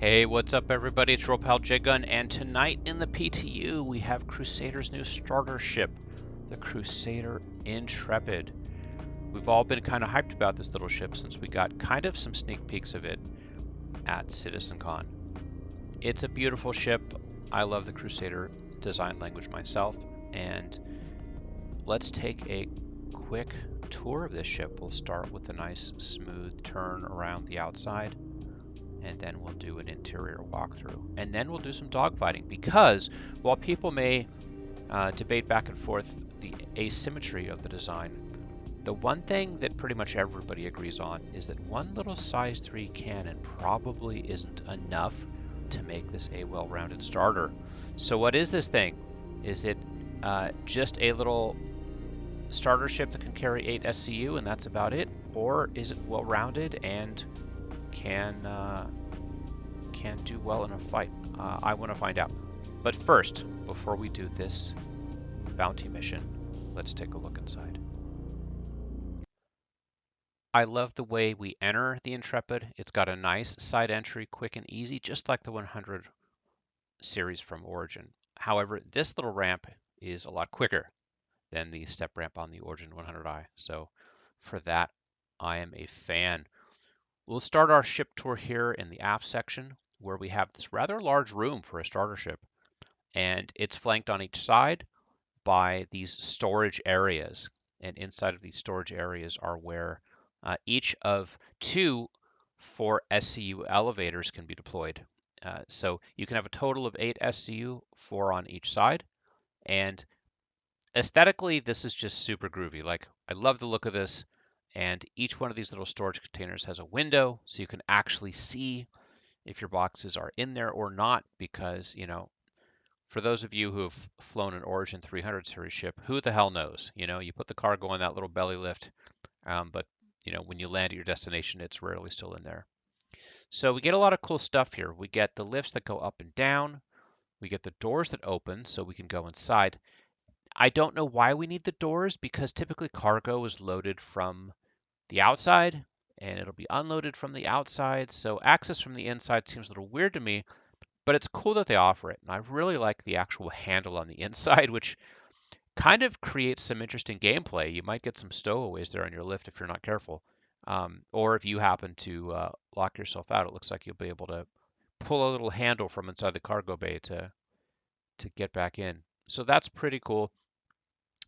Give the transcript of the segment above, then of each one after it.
Hey, what's up everybody? It's your old pal J-Gun, and tonight in the PTU we have Crusader's new starter ship, the Crusader Intrepid. We've all been kind of hyped about this little ship since we got kind of some sneak peeks of it at CitizenCon. It's a beautiful ship. I love the Crusader design language myself, and let's take a quick tour of this ship. We'll start with a nice smooth turn around the outside, and then we'll do an interior walkthrough. And then we'll do some dogfighting, because while people may debate back and forth the asymmetry of the design, the one thing that pretty much everybody agrees on is that one little size 3 cannon probably isn't enough to make this a well-rounded starter. So what is this thing? Is it just a little starter ship that can carry 8 SCU and that's about it? Or is it well-rounded and can do well in a fight? I want to find out. But first, before we do this bounty mission, let's take a look inside. I love the way we enter the Intrepid. It's got a nice side entry, quick and easy, just like the 100 series from Origin. However, this little ramp is a lot quicker than the step ramp on the Origin 100i. So for that, I am a fan. We'll start our ship tour here in the aft section, where we have this rather large room for a starter ship, and it's flanked on each side by these storage areas. And inside of these storage areas are where each of 2 4 SCU elevators can be deployed. So you can have a total of 8 SCU, 4 on each side. And aesthetically, this is just super groovy. Like, I love the look of this. And each one of these little storage containers has a window, so you can actually see if your boxes are in there or not, because, for those of you who have flown an Origin 300 series ship, who the hell knows? You put the cargo in that little belly lift, but, when you land at your destination, it's rarely still in there. So we get a lot of cool stuff here. We get the lifts that go up and down. We get the doors that open so we can go inside. I don't know why we need the doors, because typically cargo is loaded from the outside and it'll be unloaded from the outside. So access from the inside seems a little weird to me, but it's cool that they offer it. And I really like the actual handle on the inside, which kind of creates some interesting gameplay. You might get some stowaways there on your lift if you're not careful. Or if you happen to lock yourself out, it looks like you'll be able to pull a little handle from inside the cargo bay to get back in. So that's pretty cool.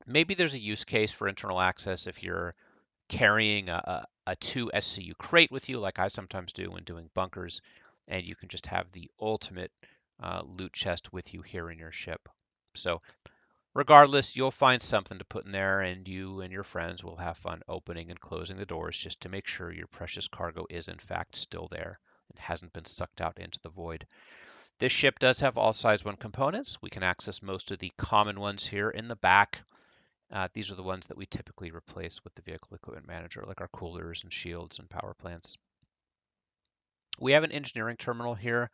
Maybe there's a use case for internal access if you're carrying a 2 SCU crate with you, like I sometimes do when doing bunkers, and you can just have the ultimate loot chest with you here in your ship. So regardless, you'll find something to put in there, and you and your friends will have fun opening and closing the doors just to make sure your precious cargo is in fact still there and hasn't been sucked out into the void. This ship does have all size 1 components. We can access most of the common ones here in the back. These are the ones that we typically replace with the Vehicle Equipment Manager, like our coolers and shields and power plants. We have an engineering terminal here.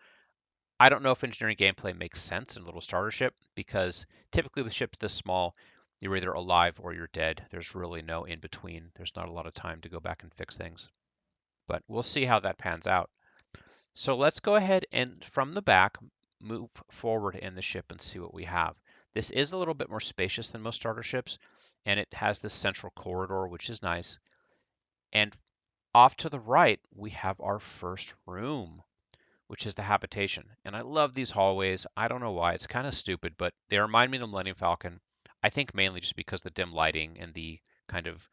I don't know if engineering gameplay makes sense in a little starter ship, because typically with ships this small, you're either alive or you're dead. There's really no in between. There's not a lot of time to go back and fix things. But we'll see how that pans out. So let's go ahead and from the back, move forward in the ship and see what we have. This is a little bit more spacious than most starter ships, and it has this central corridor, which is nice. And off to the right, we have our first room, which is the habitation. And I love these hallways. I don't know why. It's kind of stupid, but they remind me of the Millennium Falcon. I think mainly just because the dim lighting and the kind of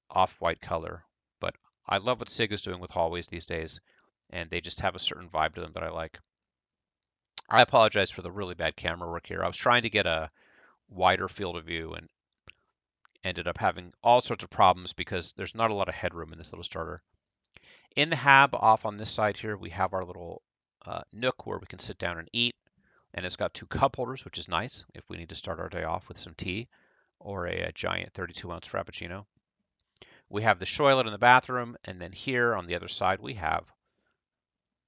off-white color. But I love what SIG is doing with hallways these days, and they just have a certain vibe to them that I like. I apologize for the really bad camera work here. I was trying to get a wider field of view and ended up having all sorts of problems because there's not a lot of headroom in this little starter. In the hab off on this side here, we have our little nook where we can sit down and eat. And it's got 2 cup holders, which is nice if we need to start our day off with some tea or a giant 32-ounce Frappuccino. We have the toilet in the bathroom, and then here on the other side we have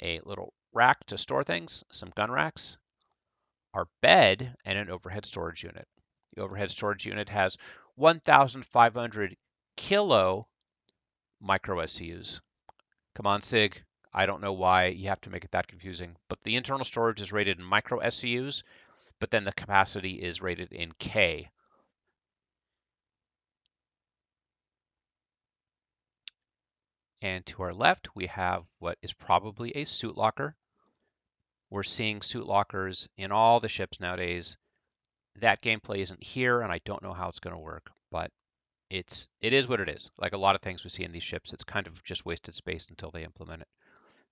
a little rack to store things, some gun racks, our bed, and an overhead storage unit. The overhead storage unit has 1,500 kilo micro SCUs. Come on, SIG. I don't know why you have to make it that confusing, but the internal storage is rated in micro SCUs, but then the capacity is rated in K. And to our left, we have what is probably a suit locker. We're seeing suit lockers in all the ships nowadays. That gameplay isn't here, and I don't know how it's going to work, but it is what it is. Like a lot of things we see in these ships, it's kind of just wasted space until they implement it.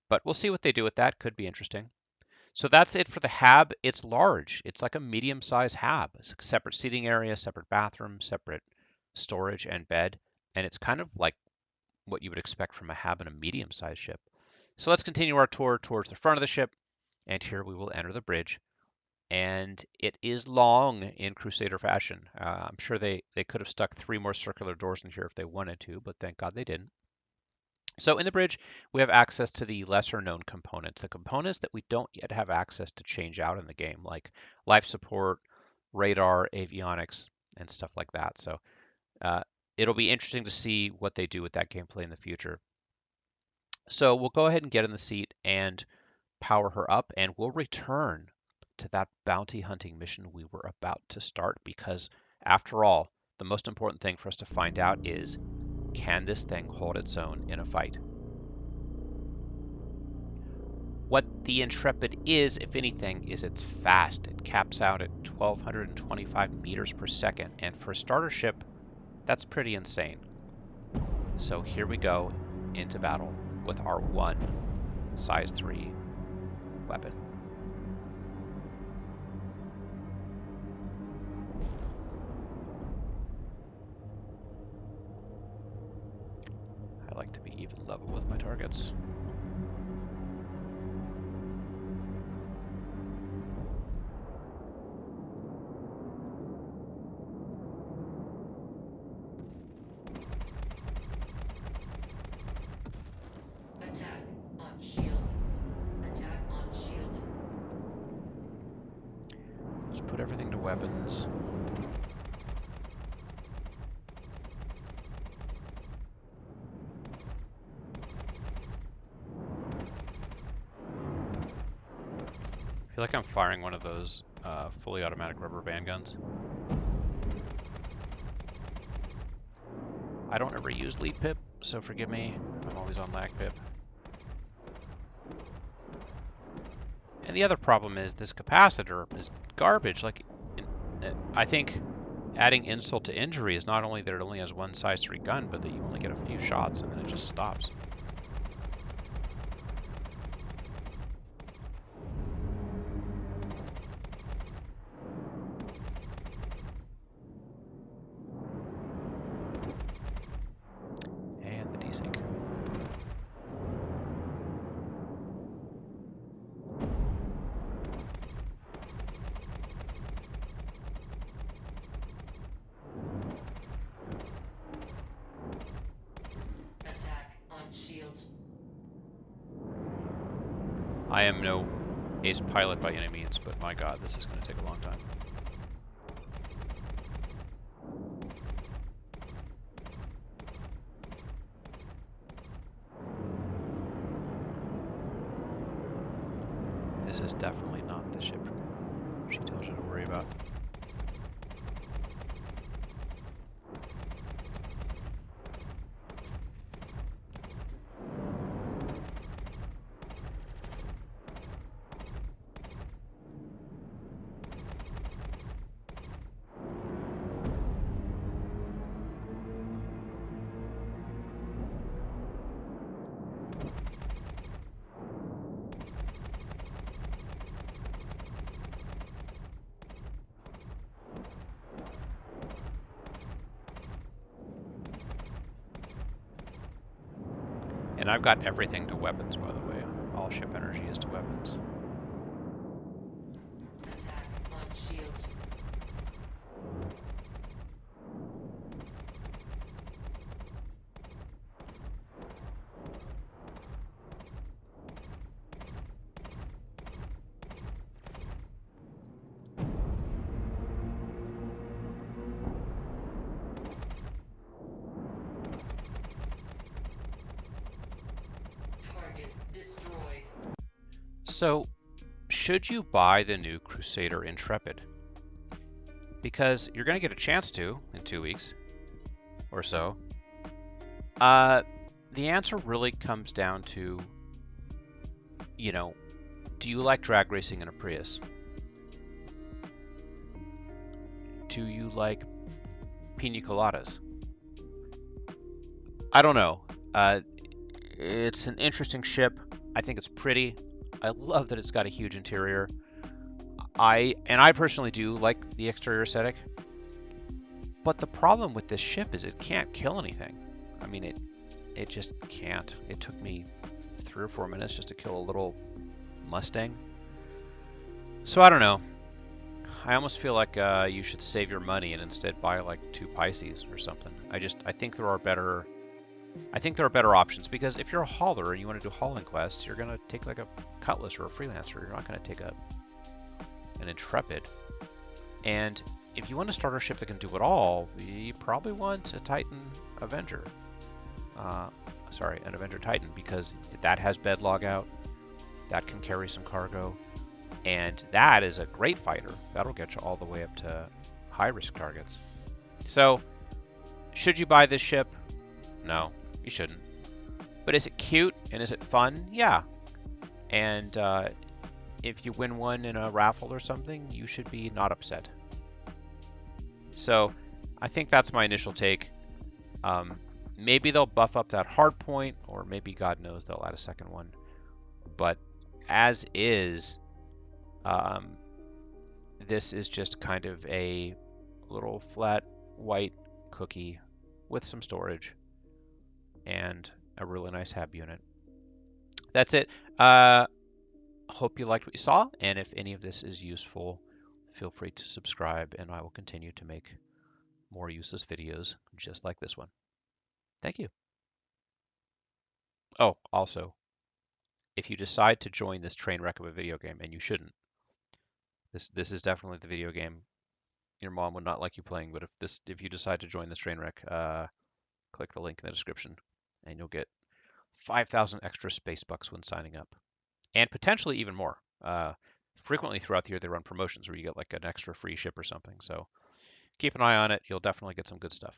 But we'll see what they do with that. Could be interesting. So that's it for the hab. It's large. It's like a medium-sized hab. It's a separate seating area, separate bathroom, separate storage and bed, and it's kind of like what you would expect from a hab in a medium-sized ship. So let's continue our tour towards the front of the ship, and here we will enter the bridge. And it is long in Crusader fashion. I'm sure they could have stuck 3 more circular doors in here if they wanted to, but thank God they didn't. So in the bridge, we have access to the lesser known components, the components that we don't yet have access to change out in the game, like life support, radar, avionics, and stuff like that. So it'll be interesting to see what they do with that gameplay in the future. So we'll go ahead and get in the seat and power her up, and we'll return to that bounty hunting mission we were about to start, because after all, the most important thing for us to find out is, can this thing hold its own in a fight? What the Intrepid is, if anything, is it's fast. It caps out at 1,225 meters per second, and for a starter ship, that's pretty insane. So here we go into battle with our one size 3 weapon. I like to be even level with my targets. Attack on shields. Attack on shields. Let's put everything to weapons. I feel like I'm firing one of those fully automatic rubber band guns. I don't ever use lead pip, so forgive me. I'm always on lag pip. And the other problem is this capacitor is garbage. Like, I think adding insult to injury is not only that it only has one size 3 gun, but that you only get a few shots and then it just stops. And the desync. Attack on shields. I am no ace pilot by any means, but my god, this is going to take a long time. This is definitely not the ship she tells you to worry about. And I've got everything to weapons, by the way. All ship energy is to weapons. Attack on shields. Target destroyed. So, should you buy the new Crusader Intrepid? Because you're going to get a chance to in 2 weeks or so. Uh, the answer really comes down to, you know, do you like drag racing in a Prius? Do you like pina coladas? I don't know. Uh, it's an interesting ship. I think it's pretty. I love that it's got a huge interior. I personally do like the exterior aesthetic, but the problem with this ship is it can't kill anything. I mean, it just can't. It took me 3 or 4 minutes just to kill a little Mustang. So I don't know. I almost feel like you should save your money and instead buy like two Pisces or something. I think there are better. I think there are better options because if you're a hauler and you want to do hauling quests, you're gonna take like a Cutlass or a Freelancer. You're not gonna take an Intrepid. And if you want a starter ship that can do it all, you probably want a Titan Avenger. Uh, sorry, an Avenger Titan because that has bed log out. That can carry some cargo. And that is a great fighter. That'll get you all the way up to high risk targets. So, should you buy this ship? No, you shouldn't. But is it cute and is it fun? Yeah. And if you win one in a raffle or something, you should be not upset. So, I think that's my initial take. Maybe they'll buff up that hard point, or maybe God knows they'll add a second one. But as is, um, this is just kind of a little flat white cookie with some storage and a really nice hab unit. That's it. Hope you liked what you saw, and if any of this is useful, feel free to subscribe, and I will continue to make more useless videos just like this one. Thank you. Oh, also, if you decide to join this train wreck of a video game, and you shouldn't, this is definitely the video game your mom would not like you playing. But if you decide to join this train wreck, click the link in the description, and you'll get 5,000 extra space bucks when signing up, and potentially even more. Frequently throughout the year, they run promotions where you get like an extra free ship or something. So keep an eye on it. You'll definitely get some good stuff.